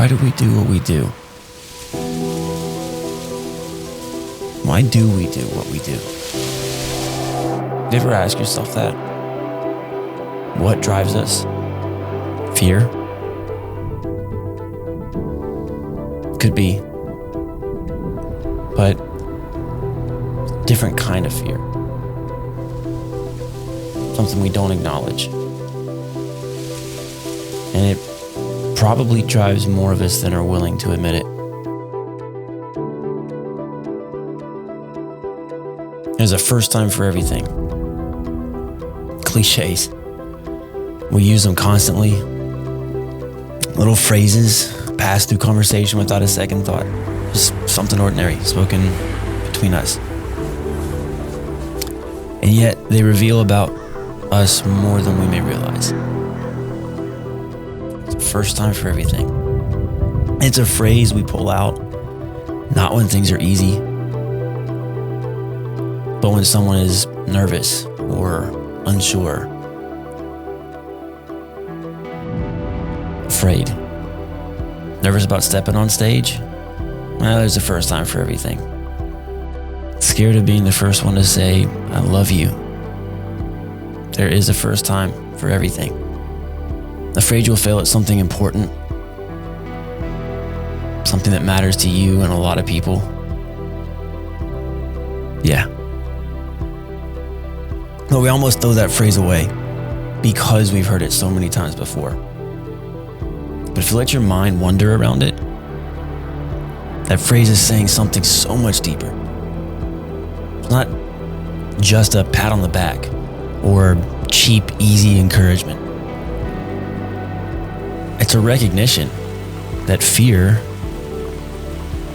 Why do we do what we do? Why do we do what we do? You ever ask yourself that? What drives us? Fear? Could be. But different kind of fear. Something we don't acknowledge. And it probably drives more of us than are willing to admit it. There's a first time for everything. Clichés. We use them constantly. Little phrases pass through conversation without a second thought. Just something ordinary spoken between us. And yet they reveal about us more than we may realize. It's a first time for everything. It's a phrase we pull out, not when things are easy, but when someone is nervous or unsure, afraid, nervous about stepping on stage. Well, there's a first time for everything. Scared of being the first one to say, I love you. There is a first time for everything. Afraid you'll fail at something important, something that matters to you and a lot of people. Yeah. But we almost throw that phrase away because we've heard it so many times before. But if you let your mind wander around it, that phrase is saying something so much deeper. It's not just a pat on the back or cheap, easy encouragement. It's a recognition that fear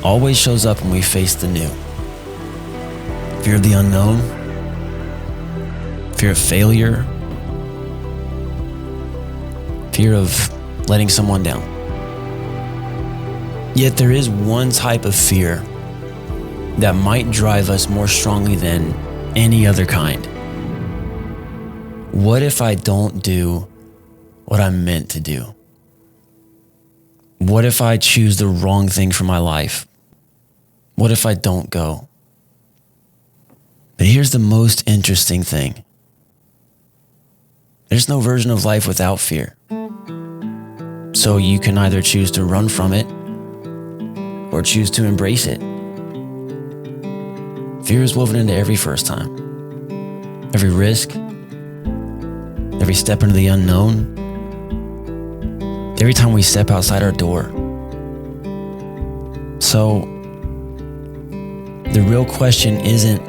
always shows up when we face the new. Fear of the unknown, fear of failure, fear of letting someone down. Yet there is one type of fear that might drive us more strongly than any other kind. What if I don't do what I'm meant to do? What if I choose the wrong thing for my life? What if I don't go? But here's the most interesting thing. There's no version of life without fear. So you can either choose to run from it or choose to embrace it. Fear is woven into every first time, every risk, every step into the unknown, every time we step outside our door. So the real question isn't,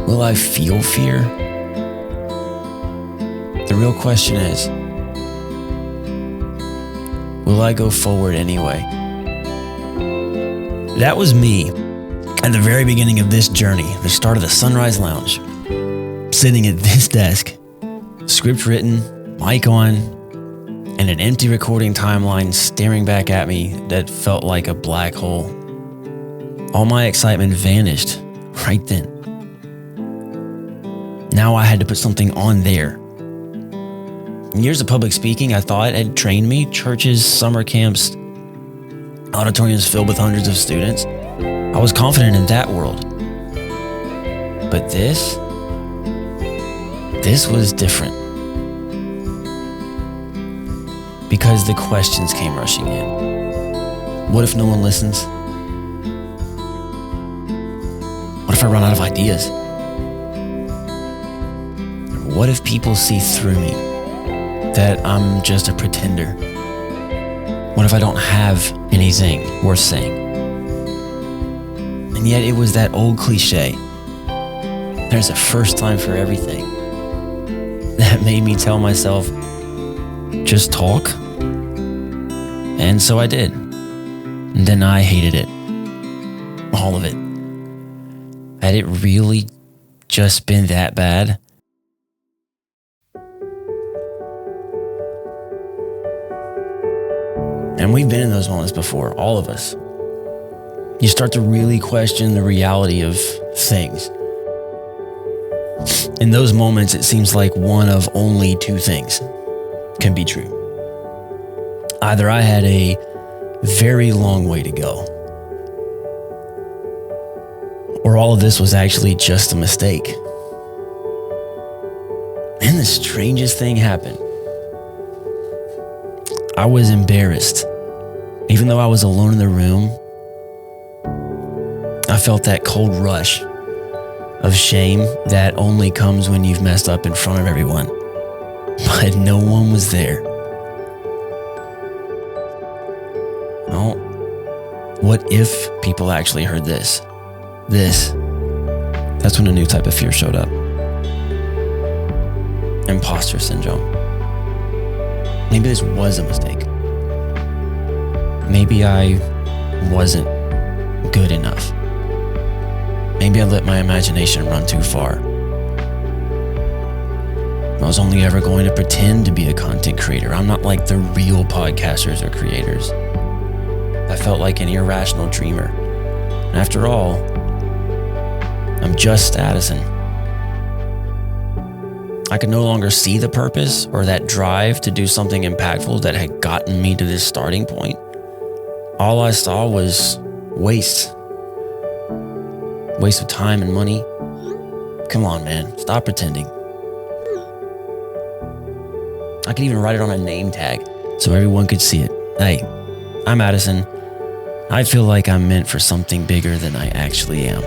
will I feel fear? The real question is, will I go forward anyway? That was me at the very beginning of this journey, the start of the Sunrise Lounge, sitting at this desk, script written, mic on, and an empty recording timeline staring back at me that felt like a black hole. All my excitement vanished right then. Now I had to put something on there. Years of public speaking, I thought, had trained me. Churches, summer camps, auditoriums filled with hundreds of students. I was confident in that world. But this was different. Because the questions came rushing in. What if no one listens? What if I run out of ideas? What if people see through me? That I'm just a pretender? What if I don't have anything worth saying? And yet it was that old cliche, there's a first time for everything, that made me tell myself, just talk. And so I did. And then I hated it. All of it. Had it really just been that bad? And we've been in those moments before, all of us. You start to really question the reality of things. In those moments, it seems like one of only two things can be true. Either I had a very long way to go. Or all of this was actually just a mistake. And the strangest thing happened. I was embarrassed. Even though I was alone in the room, I felt that cold rush of shame that only comes when you've messed up in front of everyone. But no one was there. Well, what if people actually heard this? That's when a new type of fear showed up. Imposter syndrome. Maybe this was a mistake. Maybe I wasn't good enough. Maybe I let my imagination run too far. I was only ever going to pretend to be a content creator. I'm not like the real podcasters or creators. I felt like an irrational dreamer. And after all, I'm just Addison. I could no longer see the purpose or that drive to do something impactful that had gotten me to this starting point. All I saw was waste. Waste of time and money. Come on, man. Stop pretending. I could even write it on a name tag so everyone could see it. Hey, I'm Addison. I feel like I'm meant for something bigger than I actually am.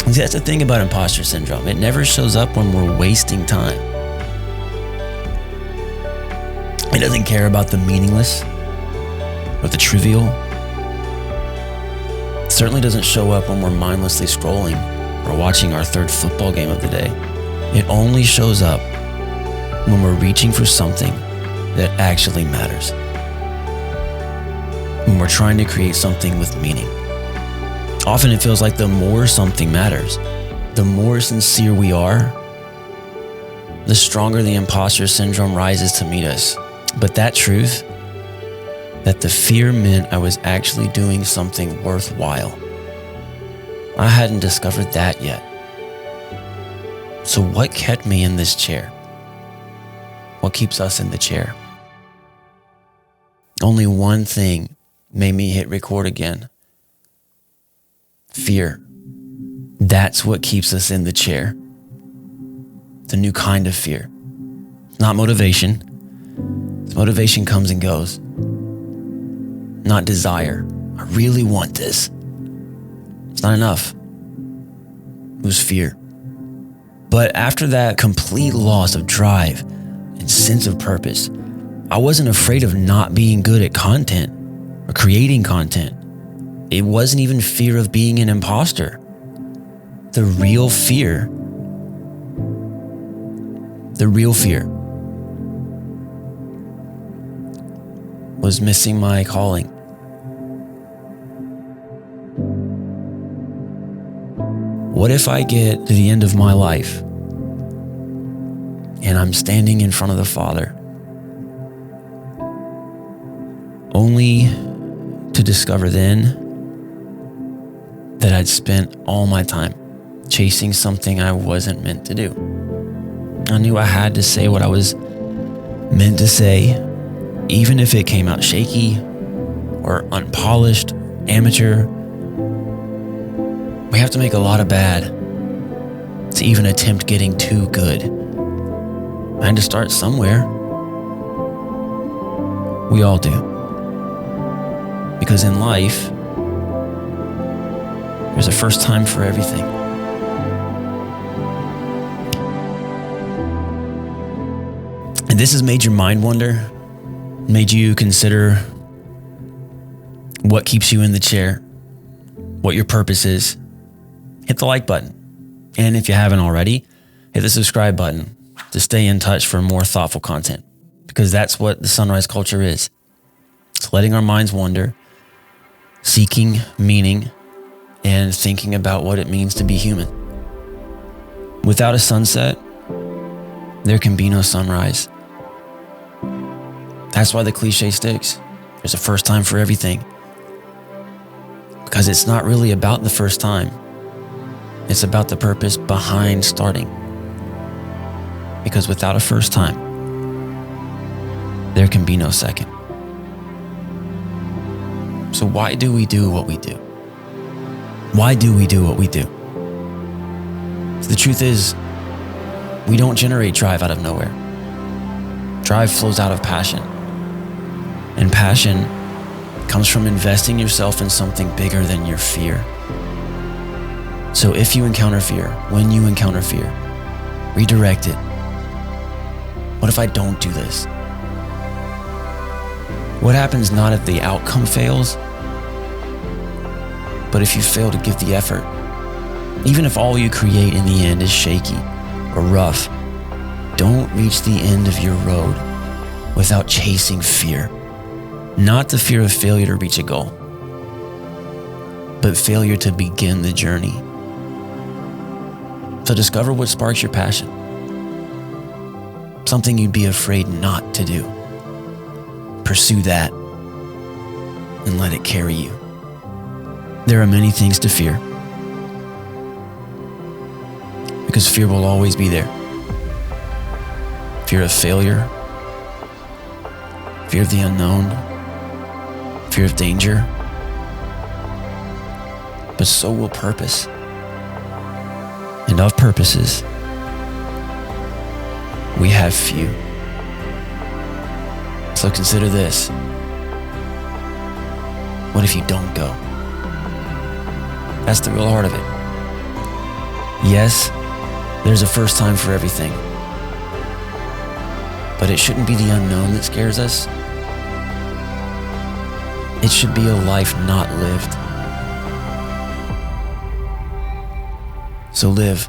And see, that's the thing about imposter syndrome. It never shows up when we're wasting time. It doesn't care about the meaningless or the trivial. It certainly doesn't show up when we're mindlessly scrolling or watching our third football game of the day. It only shows up when we're reaching for something that actually matters. When we're trying to create something with meaning. Often it feels like the more something matters, the more sincere we are, the stronger the imposter syndrome rises to meet us. But that truth, that the fear meant I was actually doing something worthwhile, I hadn't discovered that yet. So what kept me in this chair? What keeps us in the chair? Only one thing made me hit record again. Fear. That's what keeps us in the chair. The new kind of fear. Not motivation. Motivation comes and goes. Not desire. I really want this. It's not enough. It was fear. But after that complete loss of drive and sense of purpose, I wasn't afraid of not being good at content or creating content. It wasn't even fear of being an imposter. The real fear was missing my calling. What if I get to the end of my life and I'm standing in front of the Father, only to discover then that I'd spent all my time chasing something I wasn't meant to do. I knew I had to say what I was meant to say, even if it came out shaky or unpolished, amateur. We have to make a lot of bad to even attempt getting too good. I had to start somewhere. We all do. Because in life, there's a first time for everything. And this has made your mind wander, made you consider what keeps you in the chair, what your purpose is. Hit the like button. And if you haven't already, hit the subscribe button to stay in touch for more thoughtful content. Because that's what the sunrise culture is. It's letting our minds wander, seeking meaning, and thinking about what it means to be human. Without a sunset, there can be no sunrise. That's why the cliche sticks. There's a first time for everything. Because it's not really about the first time. It's about the purpose behind starting. Because without a first time, there can be no second. So why do we do what we do? Why do we do what we do? So the truth is, we don't generate drive out of nowhere. Drive flows out of passion. And passion comes from investing yourself in something bigger than your fear. So if you encounter fear, when you encounter fear, redirect it. What if I don't do this? What happens not if the outcome fails, but if you fail to give the effort? Even if all you create in the end is shaky or rough, don't reach the end of your road without chasing fear. Not the fear of failure to reach a goal, but failure to begin the journey. So discover what sparks your passion. Something you'd be afraid not to do. Pursue that and let it carry you. There are many things to fear, because fear will always be there. Fear of failure, fear of the unknown, fear of danger, but so will purpose. And of purposes, we have few. So consider this. What if you don't go? That's the real heart of it. Yes, there's a first time for everything. But it shouldn't be the unknown that scares us. It should be a life not lived. So live.